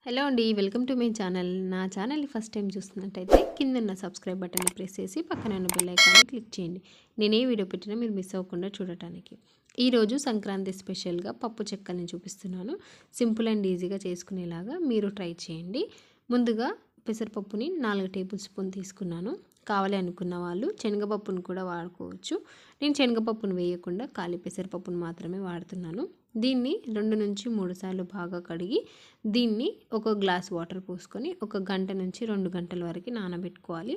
Hello అండి, welcome to my channel. నా ఛానల్ని ఫస్ట్ టైం చూస్తున్నట్టయితే కింద సబ్స్క్రైబ్ బటన్ని ప్రెస్ చేసి పక్కన ఉన్న బెల్ ఐకాన్ని క్లిక్ చేయండి. నేను ఏ వీడియో పెట్టినా మీరు మిస్ అవ్వకుండా చూడటానికి. ఈరోజు సంక్రాంతి స్పెషల్గా పప్పు చెక్కల్ని చూపిస్తున్నాను. సింపుల్ అండ్ ఈజీగా చేసుకునేలాగా మీరు ట్రై చేయండి. ముందుగా పెసరపప్పుని 4 టేబుల్ స్పూన్ తీసుకున్నాను. కావాలి అనుకున్న వాళ్ళు శనగపప్పును కూడా వాడుకోవచ్చు. నేను శనగపప్పును వేయకుండా ఖాళీ పెసరపప్పును మాత్రమే వాడుతున్నాను. దీన్ని 2 నుంచి 3 సార్లు బాగా కడిగి దీన్ని ఒక గ్లాస్ వాటర్ పోసుకొని 1 గంట నుంచి 2 గంటల వరకు నానబెట్టుకోవాలి.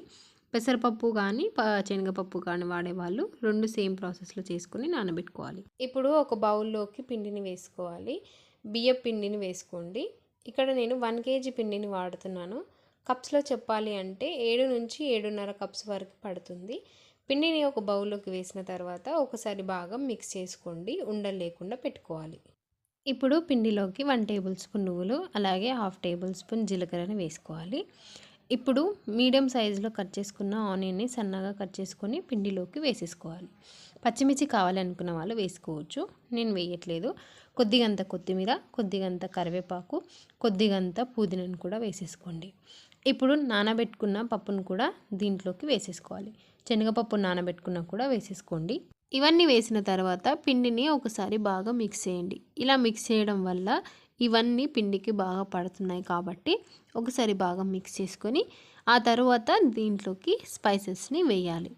పెసరపప్పు కానీ శనగపప్పు కానీ వాడేవాళ్ళు 2 సేమ్ ప్రాసెస్లో చేసుకొని నానబెట్టుకోవాలి. ఇప్పుడు ఒక బౌల్లోకి పిండిని వేసుకోవాలి. బియ్యం పిండిని వేసుకోండి. ఇక్కడ నేను 1 కేజీ పిండిని వాడుతున్నాను. కప్స్లో చెప్పాలి అంటే 7 నుంచి 7.5 కప్స్ వరకు పడుతుంది. పిండిని ఒక బౌల్లోకి వేసిన తర్వాత ఒకసారి బాగా మిక్స్ చేసుకోండి. ఉండలు లేకుండా పెట్టుకోవాలి. ఇప్పుడు పిండిలోకి 1 టేబుల్ స్పూన్ నువ్వులు, అలాగే 1/2 టేబుల్ స్పూన్ జీలకర్రని వేసుకోవాలి. ఇప్పుడు మీడియం సైజులో కట్ చేసుకున్న ఆనియన్ని సన్నగా కట్ చేసుకొని పిండిలోకి వేసేసుకోవాలి. పచ్చిమిర్చి కావాలనుకున్న వాళ్ళు వేసుకోవచ్చు, నేను వేయట్లేదు. కొద్దిగంత కొత్తిమీర, కొద్దిగంత కరివేపాకు, కొద్దిగంత పుదీనాను కూడా వేసేసుకోండి. ఇప్పుడు నానబెట్టుకున్న పప్పును కూడా దీంట్లోకి వేసేసుకోవాలి. శనగపప్పు నానబెట్టుకున్న కూడా వేసేసుకోండి. ఇవన్నీ వేసిన తర్వాత పిండిని ఒకసారి బాగా మిక్స్ చేయండి. ఇలా మిక్స్ చేయడం వల్ల ఇవన్నీ పిండికి బాగా పడుతున్నాయి కాబట్టి ఒకసారి బాగా మిక్స్ చేసుకొని ఆ తర్వాత దీంట్లోకి స్పైసెస్ని వేయాలి.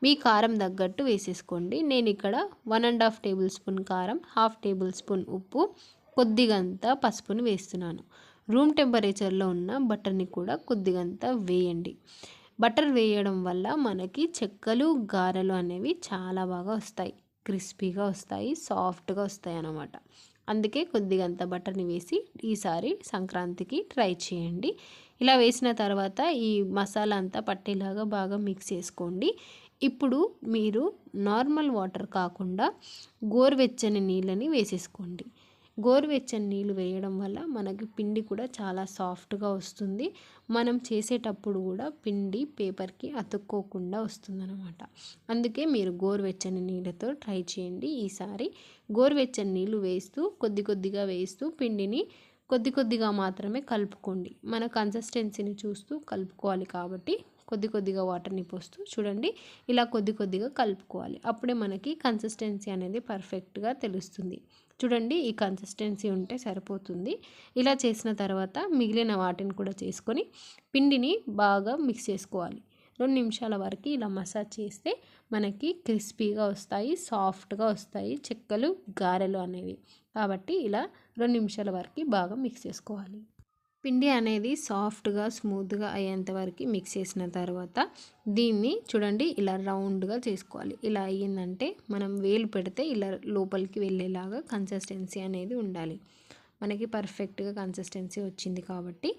మీ కారం తగ్గట్టు వేసేసుకోండి. నేను ఇక్కడ 1.5 టేబుల్ స్పూన్ కారం, 1/2 టేబుల్ స్పూన్ ఉప్పు, కొద్దిగంత పసుపుని వేస్తున్నాను. రూమ్ టెంపరేచర్లో ఉన్న బటర్ని కూడా కొద్దిగంత వేయండి. బటర్ వేయడం వల్ల మనకి చెక్కలు, గారెలు అనేవి చాలా బాగా వస్తాయి. క్రిస్పీగా వస్తాయి, సాఫ్ట్గా వస్తాయి అన్నమాట. అందుకే కొద్దిగంత బటర్ని వేసి ఈసారి సంక్రాంతికి ట్రై చేయండి. ఇలా వేసిన తర్వాత ఈ మసాలా అంతా పట్టేలాగా బాగా మిక్స్ చేసుకోండి. ఇప్పుడు మీరు నార్మల్ వాటర్ కాకుండా గోరువెచ్చని నీళ్ళని వేసేసుకోండి. గోరువెచ్చని నీళ్ళు వేయడం వల్ల మనకి పిండి కూడా చాలా సాఫ్ట్గా వస్తుంది. మనం చేసేటప్పుడు కూడా పిండి పేపర్కి అతుక్కోకుండా వస్తుందన్నమాట. అందుకే మీరు గోరువెచ్చని నీళ్ళతో ట్రై చేయండి. ఈసారి గోరువెచ్చని నీళ్ళు వేస్తూ కొద్దిగా వేస్తూ పిండిని కొద్దిగా మాత్రమే కలుపుకోండి. మన కన్సిస్టెన్సీని చూస్తూ కలుపుకోవాలి కాబట్టి కొద్దిగా వాటర్ని పోస్తూ చూడండి, ఇలా కొద్దిగా కలుపుకోవాలి. అప్పుడే మనకి కన్సిస్టెన్సీ అనేది పర్ఫెక్ట్గా తెలుస్తుంది. చూడండి, ఈ కన్సిస్టెన్సీ ఉంటే సరిపోతుంది. ఇలా చేసిన తర్వాత మిగిలిన వాటిని కూడా చేసుకొని పిండిని బాగా మిక్స్ చేసుకోవాలి. 2 నిమిషాల వరకు ఇలా మసాజ్ చేస్తే మనకి క్రిస్పీగా వస్తాయి, సాఫ్ట్గా వస్తాయి చెక్కలు, గారెలు అనేవి. కాబట్టి ఇలా 2 నిమిషాల వరకు బాగా మిక్స్ చేసుకోవాలి. పిండి అనేది సాఫ్ట్గా, స్మూత్గా అయ్యేంత వరకు మిక్స్ చేసిన తర్వాత దీన్ని చూడండి ఇలా రౌండ్గా చేసుకోవాలి. ఇలా అయ్యిందంటే మనం వేలు పెడితే ఇలా లోపలికి వెళ్ళేలాగా కన్సిస్టెన్సీ అనేది ఉండాలి. మనకి పర్ఫెక్ట్గా కన్సిస్టెన్సీ వచ్చింది కాబట్టి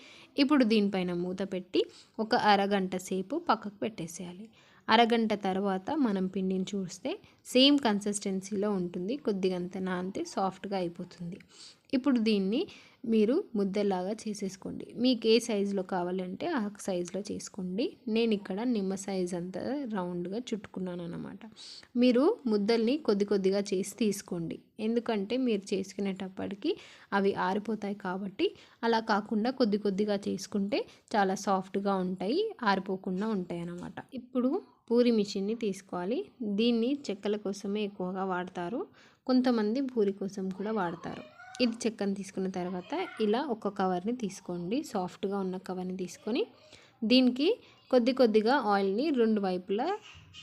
ఇప్పుడు దీనిపైన మూత పెట్టి ఒక అరగంట సేపు పక్కకు పెట్టేసేయాలి. అరగంట తర్వాత మనం పిండిని చూస్తే సేమ్ కన్సిస్టెన్సీలో ఉంటుంది. కొద్దిగంత నానితే సాఫ్ట్గా అయిపోతుంది. ఇప్పుడు దీన్ని మీరు ముద్దలాగా చేసేసుకోండి. మీకు ఏ సైజులో కావాలంటే ఆ సైజులో చేసుకోండి. నేను ఇక్కడ నిమ్మ సైజ్ అంతా రౌండ్గా చుట్టుకున్నాను అన్నమాట. మీరు ముద్దల్ని కొద్దిగా చేసి తీసుకోండి. ఎందుకంటే మీరు చేసుకునేటప్పటికి అవి ఆరిపోతాయి కాబట్టి అలా కాకుండా కొద్దిగా చేసుకుంటే చాలా సాఫ్ట్గా ఉంటాయి, ఆరిపోకుండా ఉంటాయి అన్నమాట. ఇప్పుడు పూరి మిషన్ని తీసుకోవాలి. దీన్ని చెక్కల కోసమే ఎక్కువగా వాడతారు, కొంతమంది పూరి కోసం కూడా వాడతారు. ఇది చెక్కను తీసుకున్న తర్వాత ఇలా ఒక కవర్ని తీసుకోండి. సాఫ్ట్గా ఉన్న కవర్ని తీసుకొని దీనికి కొద్దిగా ఆయిల్ని 2 వైపులా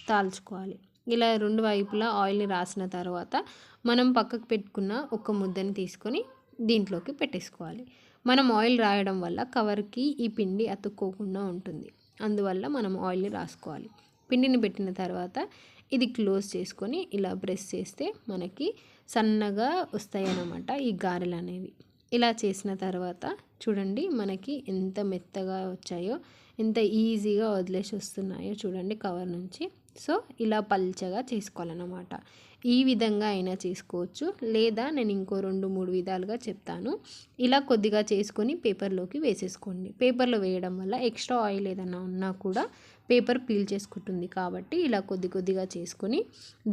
తాల్చుకోవాలి. ఇలా 2 వైపులా ఆయిల్ని రాసిన తర్వాత మనం పక్కకు పెట్టుకున్న ఒక ముద్దని తీసుకొని దీంట్లోకి పెట్టేసుకోవాలి. మనం ఆయిల్ రాయడం వల్ల కవర్కి ఈ పిండి అతుక్కోకుండా ఉంటుంది. అందువల్ల మనం ఆయిల్ని రాసుకోవాలి. పిండిని పెట్టిన తర్వాత ఇది క్లోజ్ చేసుకొని ఇలా ప్రెస్ చేస్తే మనకి సన్నగా వస్తాయి అన్నమాట ఈ గారెలు అనేవి. ఇలా చేసిన తర్వాత చూడండి మనకి ఎంత మెత్తగా వచ్చాయో, ఎంత ఈజీగా వదిలేసి వస్తున్నాయో చూడండి కవర్ నుంచి. సో ఇలా పల్చగా చేసుకోవాలన్నమాట. ఈ విధంగా అయినా చేసుకోవచ్చు, లేదా నేను ఇంకో 2-3 విధాలుగా చెప్తాను. ఇలా కొద్దిగా చేసుకొని పేపర్లోకి వేసేసుకోండి. పేపర్లో వేయడం వల్ల ఎక్స్ట్రా ఆయిల్ ఏదైనా ఉన్నా కూడా పేపర్ పీల్ చేసుకుంటుంది కాబట్టి ఇలా కొద్దిగా చేసుకొని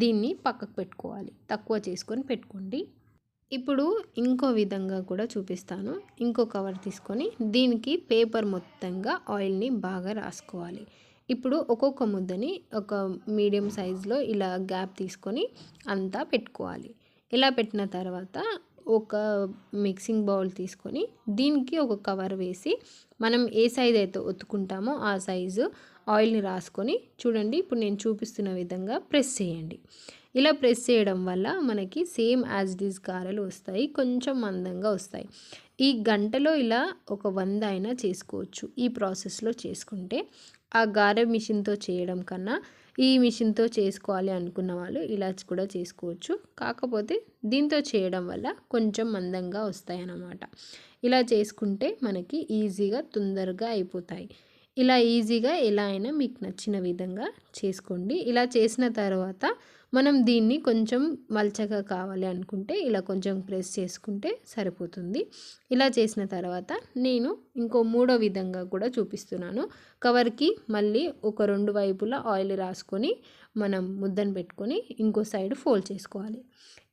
దీన్ని పక్కకు పెట్టుకోవాలి. తక్కువ చేసుకొని పెట్టుకోండి. ఇప్పుడు ఇంకో విధంగా కూడా చూపిస్తాను. ఇంకో కవర్ తీసుకొని దీనికి పేపర్ మొత్తంగా ఆయిల్ని బాగా రాసుకోవాలి. ఇప్పుడు ఒక్కొక్క ముద్దని ఒక మీడియం సైజులో ఇలా గ్యాప్ తీసుకొని అంతా పెట్టుకోవాలి. ఇలా పెట్టిన తర్వాత ఒక మిక్సింగ్ బౌల్ తీసుకొని దీనికి ఒక కవర్ వేసి మనం ఏ సైజ్ అయితే ఒత్తుకుంటామో ఆ సైజు ఆయిల్ని రాసుకొని చూడండి, ఇప్పుడు నేను చూపిస్తున్న విధంగా ప్రెస్ చేయండి. ఇలా ప్రెస్ చేయడం వల్ల మనకి సేమ్ యాజ్ ఇట్ ఈజ్ గారెలు వస్తాయి, కొంచెం మందంగా వస్తాయి. ఈ గంటలో ఇలా ఒక 100 అయినా చేసుకోవచ్చు. ఈ ప్రాసెస్లో చేసుకుంటే ఆ గారె మిషన్తో చేయడం కన్నా ఈ మిషన్తో చేసుకోవాలి అనుకున్న వాళ్ళు ఇలా కూడా చేసుకోవచ్చు. కాకపోతే దీంతో చేయడం వల్ల కొంచెం మందంగా వస్తాయి అన్నమాట. ఇలా చేసుకుంటే మనకి ఈజీగా తొందరగా అయిపోతాయి. ఇలా ఈజీగా ఎలా అయినా మీకు నచ్చిన విధంగా చేసుకోండి. ఇలా చేసిన తర్వాత మనం దీన్ని కొంచెం మల్చగా కావాలి అనుకుంటే ఇలా కొంచెం ప్రెస్ చేసుకుంటే సరిపోతుంది. ఇలా చేసిన తర్వాత నేను ఇంకో మూడో విధంగా కూడా చూపిస్తున్నాను. కవర్కి మళ్ళీ ఒక 2 వైపులా ఆయిల్ రాసుకొని మనం ముద్దను పెట్టుకొని ఇంకో సైడ్ ఫోల్డ్ చేసుకోవాలి.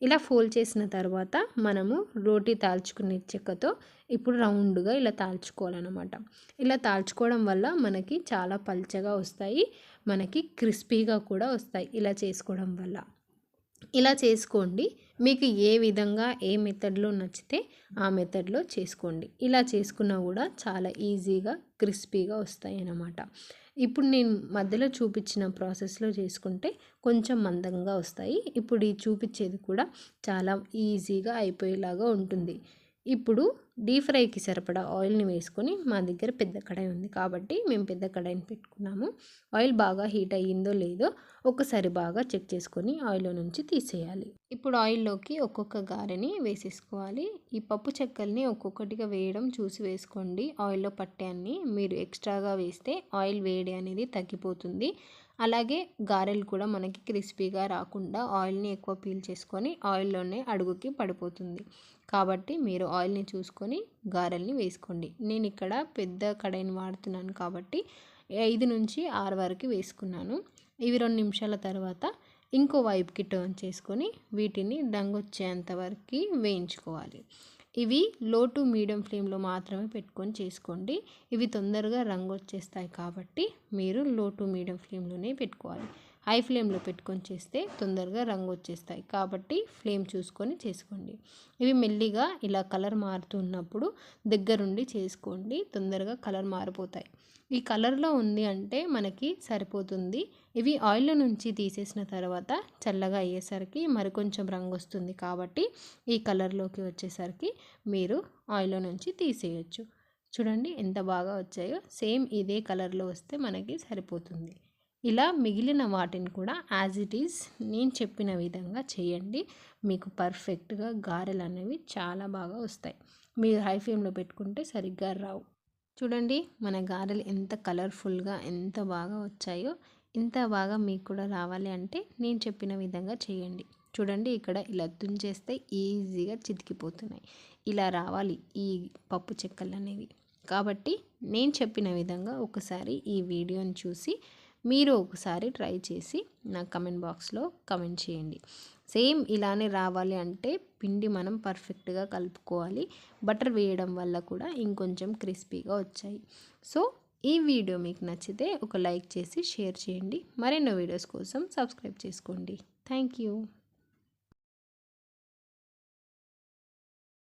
ఇలా ఫోల్డ్ చేసిన తర్వాత మనము రోటీ తాల్చుకునే చెక్కతో ఇప్పుడు రౌండ్గా ఇలా తాల్చుకోవాలన్నమాట. ఇలా తాల్చుకోవడం వల్ల మనకి చాలా పల్చగా వస్తాయి, మనకి క్రిస్పీగా కూడా వస్తాయి ఇలా చేసుకోవడం వల్ల. ఇలా చేసుకోండి. మీకు ఏ విధంగా ఏ మెథడ్లో నచ్చితే ఆ మెథడ్లో చేసుకోండి. ఇలా చేసుకున్నా కూడా చాలా ఈజీగా క్రిస్పీగా వస్తాయి అన్నమాట. ఇప్పుడు నేను మధ్యలో చూపించిన ప్రాసెస్లో చేసుకుంటే కొంచెం మందంగా వస్తాయి. ఇప్పుడు ఈ చూపించేది కూడా చాలా ఈజీగా అయిపోయేలాగా ఉంటుంది. ఇప్పుడు డీప్ ఫ్రైకి సరిపడా ఆయిల్ని వేసుకొని, మా దగ్గర పెద్ద కడాయి ఉంది కాబట్టి మేము పెద్ద కడాయిని పెట్టుకున్నాము. ఆయిల్ బాగా హీట్ అయ్యిందో లేదో ఒకసారి బాగా చెక్ చేసుకొని ఆయిల్లో నుంచి తీసేయాలి. ఇప్పుడు ఆయిల్లోకి ఒక్కొక్క గారెని వేసేసుకోవాలి. ఈ పప్పు చెక్కల్ని ఒక్కొక్కటిగా వేయడం చూసి వేసుకోండి. ఆయిల్లో పట్టే అన్ని మీరు ఎక్స్ట్రాగా వేస్తే ఆయిల్ వేడి అనేది తగ్గిపోతుంది. అలాగే గారెలు కూడా మనకి క్రిస్పీగా రాకుండా ఆయిల్ని ఎక్కువ పీల్ చేసుకొని ఆయిల్లోనే అడుగుకి పడిపోతుంది. కాబట్టి మీరు ఆయిల్ని చూసుకొని గారెల్ని వేసుకోండి. నేను ఇక్కడ పెద్ద కడాయిని వాడుతున్నాను కాబట్టి 5 నుంచి 6 వరకు వేసుకున్నాను. ఇవి 2 నిమిషాల తర్వాత ఇంకో వైపుకి టర్న్ చేసుకొని వీటిని రంగు వచ్చేంత వరకు వేయించుకోవాలి. ఇవి లో టు మీడియం ఫ్లేమ్లో మాత్రమే పెట్టుకొని చేసుకోండి. ఇవి తొందరగా రంగు వచ్చేస్తాయి కాబట్టి మీరు లో టు మీడియం ఫ్లేమ్లోనే పెట్టుకోవాలి. హై ఫ్లేమ్లో పెట్టుకొని చేస్తే తొందరగా రంగు వచ్చేస్తాయి కాబట్టి ఫ్లేమ్ చూసుకొని చేసుకోండి. ఇవి మెల్లిగా ఇలా కలర్ మారుతున్నప్పుడు దగ్గరుండి చేసుకోండి, తొందరగా కలర్ మారిపోతాయి. ఈ కలర్లో ఉంది అంటే మనకి సరిపోతుంది. ఇవి ఆయిల్లో నుంచి తీసేసిన తర్వాత చల్లగా అయ్యేసరికి మరికొంచెం రంగు వస్తుంది కాబట్టి ఈ కలర్లోకి వచ్చేసరికి మీరు ఆయిల్లో నుంచి తీసేయచ్చు. చూడండి ఎంత బాగా వచ్చాయో. సేమ్ ఇదే కలర్లో వస్తే మనకి సరిపోతుంది. ఇలా మిగిలిన వాటిని కూడా యాజ్ ఇట్ ఈజ్ నేను చెప్పిన విధంగా చేయండి. మీకు పర్ఫెక్ట్గా గారెలు అనేవి చాలా బాగా వస్తాయి. మీరు హై ఫ్లేమ్లో పెట్టుకుంటే సరిగ్గా రావు. చూడండి మన గారెలు ఎంత కలర్ఫుల్గా ఎంత బాగా వచ్చాయో. ఇంత బాగా మీకు కూడా రావాలి అంటే నేను చెప్పిన విధంగా చేయండి. చూడండి ఇక్కడ ఇలా తుంచేస్తే ఈజీగా చితికిపోతున్నాయి. ఇలా రావాలి ఈ పప్పు చెక్కలు అనేవి. కాబట్టి నేను చెప్పిన విధంగా ఒకసారి ఈ వీడియోని చూసి మీరు ఒకసారి ట్రై చేసి నా కమెంట్ బాక్స్లో కమెంట్ చేయండి. సేమ్ ఇలానే రావాలి అంటే పిండి మనం పర్ఫెక్ట్గా కలుపుకోవాలి. బటర్ వేయడం వల్ల కూడా ఇంకొంచెం క్రిస్పీగా వచ్చాయి. సో ఈ వీడియో మీకు నచ్చితే ఒక లైక్ చేసి షేర్ చేయండి. మరెన్నో వీడియోస్ కోసం సబ్స్క్రైబ్ చేసుకోండి. Thank you.